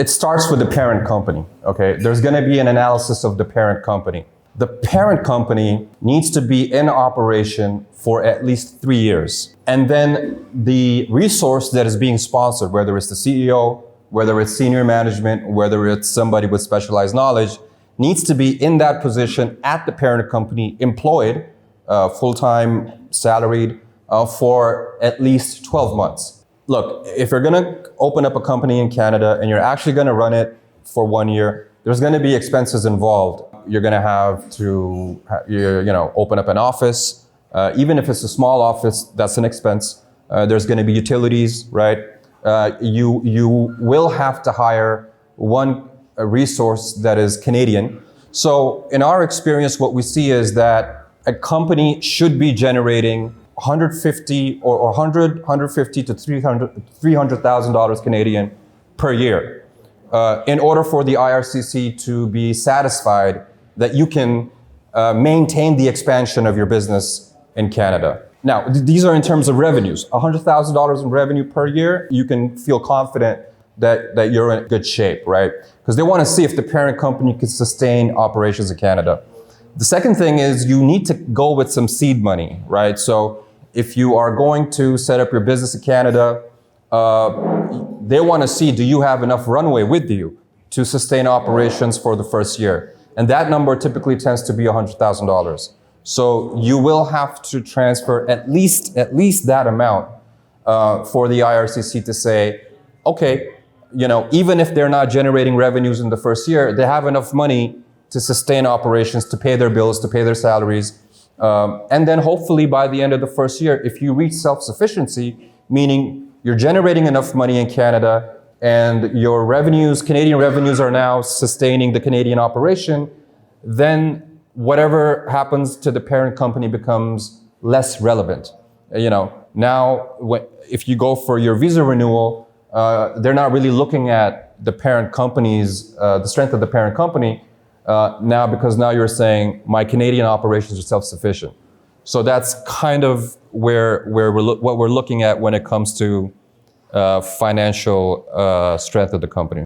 it starts with the parent company, okay? There's gonna be an analysis of the parent company. The parent company needs to be in operation for at least 3 years. And then the resource that is being sponsored, whether it's the CEO, whether it's senior management, whether it's somebody with specialized knowledge, needs to be in that position at the parent company, employed, full-time, salaried, for at least 12 months. Look, if you're gonna open up a company in Canada and you're actually gonna run it for 1 year, there's gonna be expenses involved. You're gonna have to, open up an office. Even if it's a small office, that's an expense. There's gonna be utilities, right? You will have to hire one resource that is Canadian. So in our experience, what we see is that a company should be generating $150 to $300,000 Canadian per year in order for the IRCC to be satisfied that you can maintain the expansion of your business in Canada. Now, these are in terms of revenues. $100,000 in revenue per year, you can feel confident that you're in good shape, right? Because they want to see if the parent company can sustain operations in Canada. The second thing is you need to go with some seed money, right? So if you are going to set up your business in Canada, they want to see, do you have enough runway with you to sustain operations for the first year? And that number typically tends to be $100,000. So you will have to transfer at least that amount for the IRCC to say, okay, even if they're not generating revenues in the first year, they have enough money to sustain operations, to pay their bills, to pay their salaries. And then hopefully by the end of the first year, if you reach self-sufficiency, meaning you're generating enough money in Canada and your revenues, Canadian revenues are now sustaining the Canadian operation, then whatever happens to the parent company becomes less relevant. Now if you go for your visa renewal, they're not really looking at the parent company's, the strength of the parent company now, because now you're saying my Canadian operations are self-sufficient. So that's kind of what we're looking at when it comes to financial strength of the company.